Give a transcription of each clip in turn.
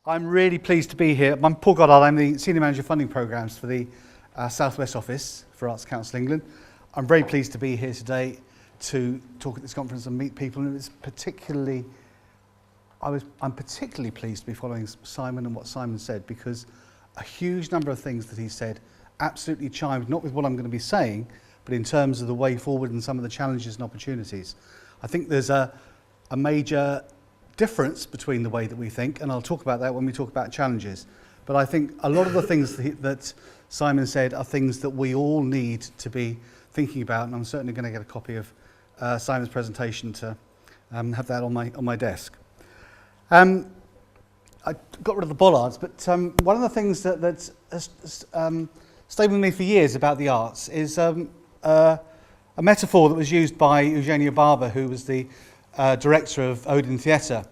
I'm really pleased to be here. I'm Paul Goddard. I'm the Senior Manager of Funding Programmes for the South West Office for Arts Council England. I'm very pleased to be here today to talk at this conference and meet people. And I'm particularly pleased to be following Simon and what Simon said, because a huge number of things that he said absolutely chimed not with what I'm going to be saying, but in terms of the way forward and some of the challenges and opportunities. I think there's a major difference between the way that we think, and I'll talk about that when we talk about challenges. But I think a lot of the things that Simon said are things that we all need to be thinking about, and I'm certainly going to get a copy of Simon's presentation to have that on my desk. I got rid of the bollards, but one of the things that has stayed with me for years about the arts is a metaphor that was used by Eugenio Barber, who was the director of Odeon Theatre.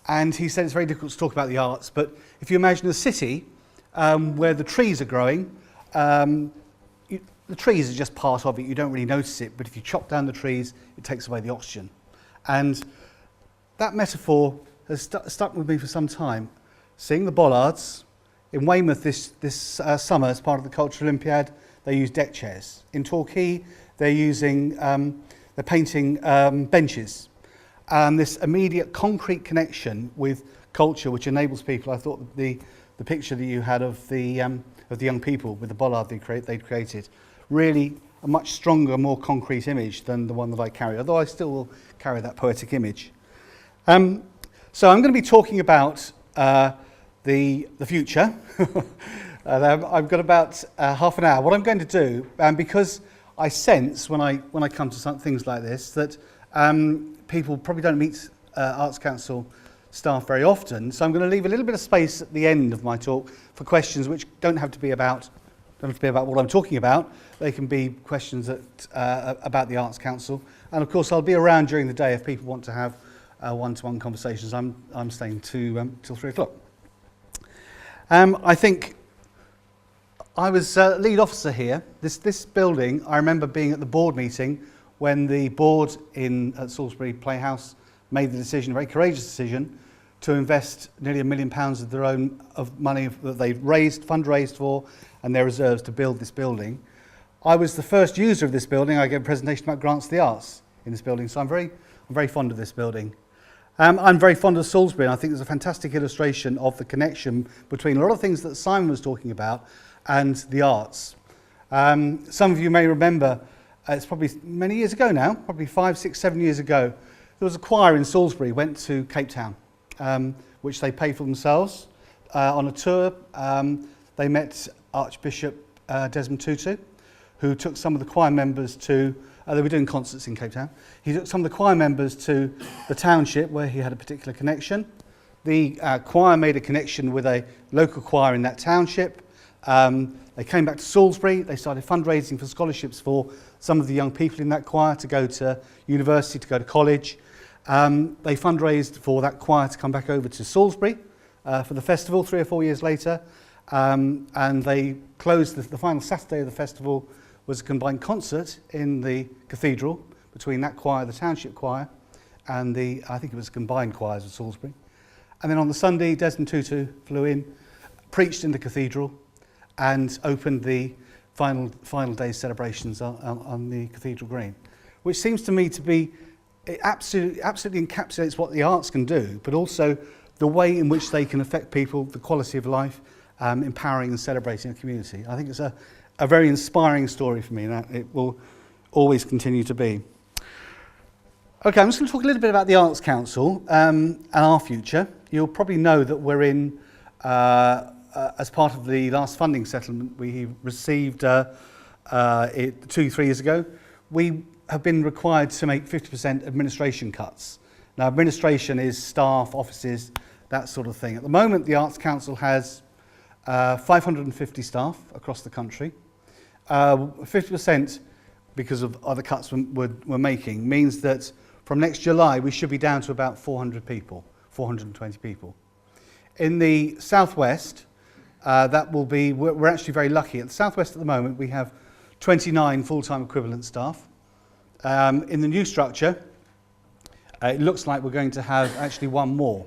And he said it's very difficult to talk about the arts, but if you imagine a city where the trees are growing, the trees are just part of it, you don't really notice it, but if you chop down the trees, it takes away the oxygen. And that metaphor has stuck with me for some time. Seeing the bollards, in Weymouth this summer as part of the Cultural Olympiad, they use deck chairs. In Torquay, they're painting benches. This immediate concrete connection with culture, which enables people. I thought the picture that you had of the young people with the bollard they'd created, really a much stronger, more concrete image than the one that I carry, although I still will carry that poetic image. So I'm going to be talking about the future. I've got about half an hour. What I'm going to do, because I sense when I come to some things like this that people probably don't meet Arts Council staff very often, so I'm going to leave a little bit of space at the end of my talk for questions which don't have to be about what I'm talking about. They can be questions about the Arts Council, and of course I'll be around during the day if people want to have one-to-one conversations. I'm staying till 3 o'clock. I think I was lead officer here. This building, I remember being at the board meeting when the board at Salisbury Playhouse made the decision, a very courageous decision, to invest nearly £1 million of their own money that they'd fundraised for, and their reserves to build this building. I was the first user of this building. I gave a presentation about grants to the arts in this building, so I'm very fond of this building. I'm very fond of Salisbury, and I think there's a fantastic illustration of the connection between a lot of things that Simon was talking about and the arts. Some of you may remember, it's probably many years ago now, probably 5, 6, 7 years ago, there was a choir in Salisbury went to Cape Town, which they paid for themselves. On a tour, they met Archbishop Desmond Tutu, who took some of the choir members to, they were doing concerts in Cape Town. He took some of the choir members to the township where he had a particular connection. The choir made a connection with a local choir in that township. They came back to Salisbury. They started fundraising for scholarships for some of the young people in that choir to go to university, to go to college. They fundraised for that choir to come back over to Salisbury for the festival 3 or 4 years later. And they closed the final Saturday of the festival was a combined concert in the cathedral between that choir, the township choir, and I think it was combined choirs of Salisbury. And then on the Sunday, Desmond Tutu flew in, preached in the cathedral, and opened the final day's celebrations on the cathedral green, which seems to me to be, it absolutely encapsulates what the arts can do, but also the way in which they can affect people, the quality of life, empowering and celebrating a community. I think it's a very inspiring story for me, and that it will always continue to be. Okay, I'm just going to talk a little bit about the Arts Council and our future. You'll probably know that we're in, as part of the last funding settlement we received 2-3 years ago, we have been required to make 50% administration cuts. Now, administration is staff, offices, that sort of thing. At the moment, the Arts Council has 550 staff across the country. 50%, because of other cuts we're making, means that from next July we should be down to about 400 people, 420 people. In the southwest, we're actually very lucky. At the southwest at the moment we have 29 full-time equivalent staff. In the new structure, it looks like we're going to have actually one more.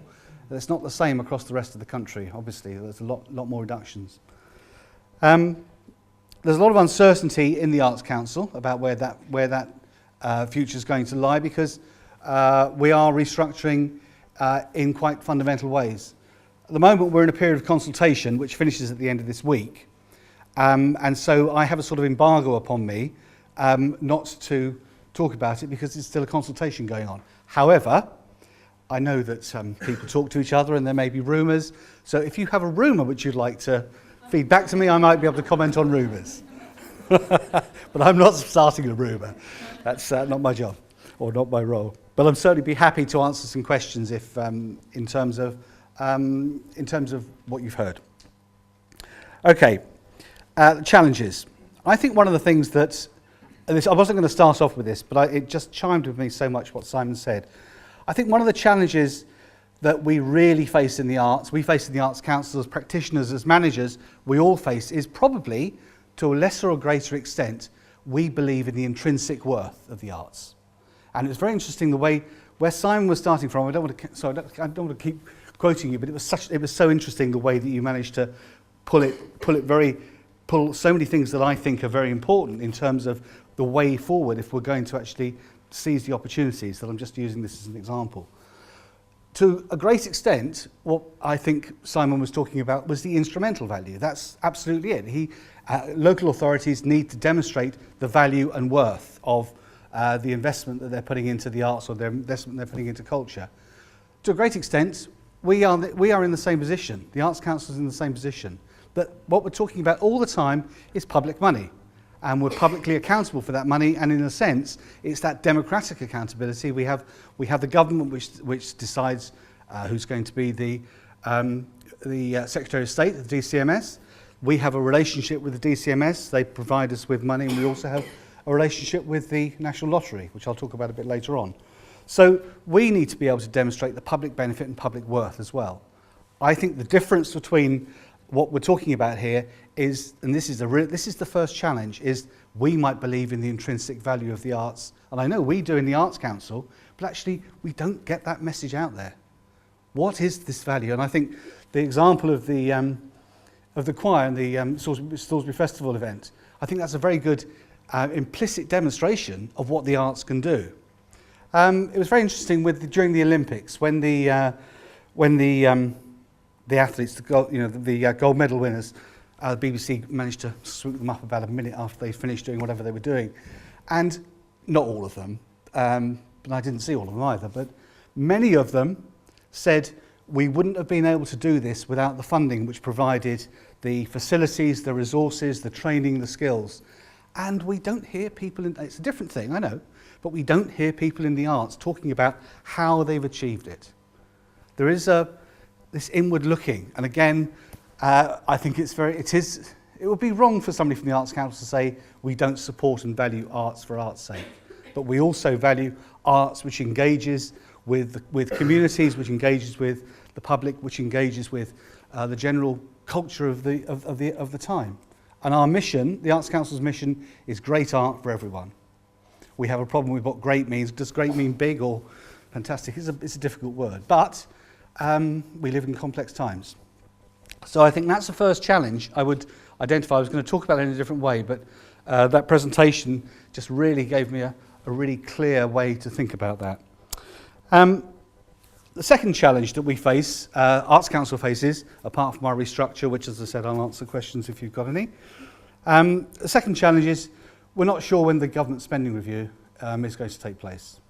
It's not the same across the rest of the country, obviously. There's a lot more reductions. There's a lot of uncertainty in the Arts Council about where that future is going to lie, because we are restructuring in quite fundamental ways. At the moment, we're in a period of consultation, which finishes at the end of this week. And so I have a sort of embargo upon me not to talk about it, because it's still a consultation going on. However, I know that people talk to each other and there may be rumours. So if you have a rumour which you'd like to feed back to me, I might be able to comment on rumours. But I'm not starting a rumour. That's not my job, or not my role. But I'd certainly be happy to answer some questions if, in terms of what you've heard. Okay, challenges. I think one of the things that, I wasn't going to start off with this, but it just chimed with me so much what Simon said. I think one of the challenges that we really face in the arts, we face in the Arts Council as practitioners, as managers, we all face, is probably, to a lesser or greater extent, we believe in the intrinsic worth of the arts. And it's very interesting the way, where Simon was starting from. I don't want to keep quoting you, but it was so interesting the way that you managed to pull so many things that I think are very important in terms of the way forward if we're going to actually seize the opportunities, that I'm just using this as an example. To a great extent, what I think Simon was talking about was the instrumental value. That's absolutely it. Local authorities need to demonstrate the value and worth of the investment that they're putting into the arts, or the investment they're putting into culture. To a great extent, we are in the same position. The Arts Council is in the same position. But what we're talking about all the time is public money. And we're publicly accountable for that money, and in a sense, it's that democratic accountability. We have the government which decides who's going to be the Secretary of State, the DCMS. We have a relationship with the DCMS. They provide us with money, and we also have a relationship with the National Lottery, which I'll talk about a bit later on. So we need to be able to demonstrate the public benefit and public worth as well. I think the difference between what we're talking about here is, and this is the first challenge, is we might believe in the intrinsic value of the arts, and I know we do in the Arts Council, but actually we don't get that message out there. What is this value? And I think the example of the choir and the Salisbury Festival event, I think that's a very good implicit demonstration of what the arts can do. It was very interesting during the Olympics when the athletes, the gold medal winners, the BBC managed to swoop them up about a minute after they finished doing whatever they were doing. And not all of them, but I didn't see all of them either, but many of them said we wouldn't have been able to do this without the funding which provided the facilities, the resources, the training, the skills. And we don't hear people, it's a different thing, I know, but we don't hear people in the arts talking about how they've achieved it. There is this inward looking, and again, I think it would be wrong for somebody from the Arts Council to say we don't support and value arts for art's sake, but we also value arts which engages with communities, which engages with the public, which engages with the general culture of the time. And our mission, the Arts Council's mission, is great art for everyone. We have a problem with what great means. Does great mean big or fantastic? It's a difficult word, but we live in complex times. So I think that's the first challenge I would identify. I was going to talk about it in a different way, but that presentation just really gave me a really clear way to think about that. The second challenge that we face, Arts Council faces, apart from our restructure, which, as I said, I'll answer questions if you've got any. The second challenge is we're not sure when the government spending review is going to take place.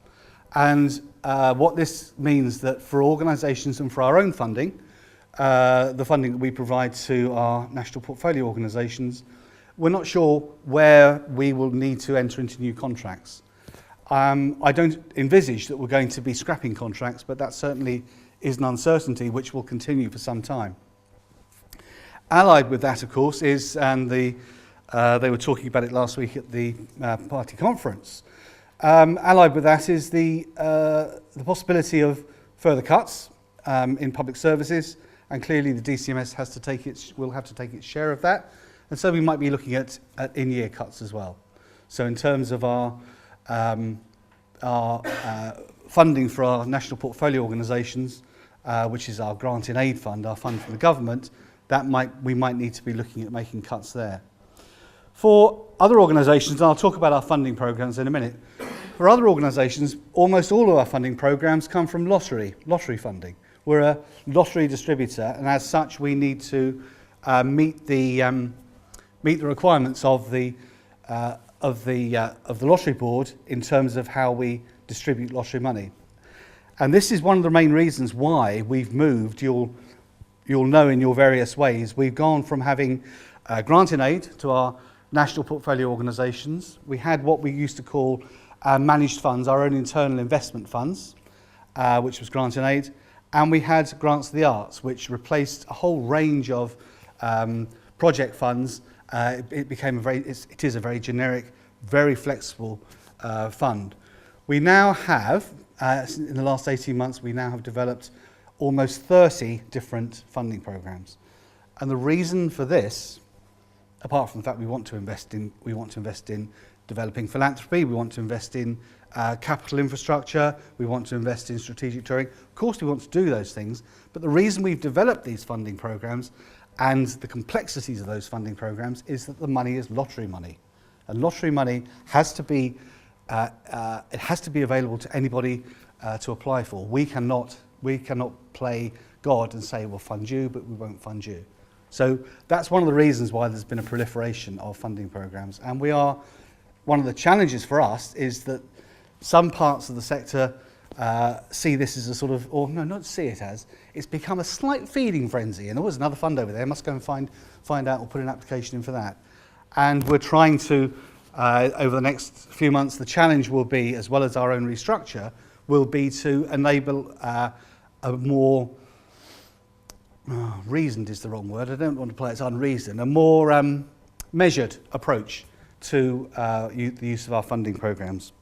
And what this means that for organisations and for our own funding, the funding that we provide to our national portfolio organisations, we're not sure where we will need to enter into new contracts. I don't envisage that we're going to be scrapping contracts, but that certainly is an uncertainty which will continue for some time. Allied with that, of course, is, and they were talking about it last week at the party conference, allied with that is the possibility of further cuts in public services, and clearly the DCMS will have to take its share of that, and so we might be looking at in-year cuts as well. So in terms of our funding for our national portfolio organisations, which is our grant in aid fund, our fund from the government, we might need to be looking at making cuts there. For other organisations, and I'll talk about our funding programmes in a minute, for other organisations, almost all of our funding programmes come from lottery funding. We're a lottery distributor, and as such, we need to meet the requirements of the lottery board in terms of how we distribute lottery money. And this is one of the main reasons why we've moved. You'll know in your various ways, we've gone from having grant in aid to our national portfolio organisations. We had what we used to call managed funds, our own internal investment funds, which was grant in aid, and we had grants to the arts, which replaced a whole range of project funds. It is a very generic, very flexible fund. We now have, in the last 18 months, we now have developed almost 30 different funding programs. And the reason for this, apart from the fact we want to invest in developing philanthropy, we want to invest in capital infrastructure, we want to invest in strategic touring. Of course we want to do those things, but the reason we've developed these funding programs and the complexities of those funding programs is that the money is lottery money. And lottery money has to be available to anybody to apply for. We cannot play God and say we'll fund you, but we won't fund you. So that's one of the reasons why there's been a proliferation of funding programs. And one of the challenges for us is that some parts of the sector see this as a sort of, or no, not see it as, it's become a slight feeding frenzy. And there was another fund over there, must go and find out or put an application in for that. And we're trying to, over the next few months, the challenge will be, as well as our own restructure, will be to enable a more, reasoned is the wrong word, I don't want to play it's unreasoned, a more measured approach to the use of our funding programs.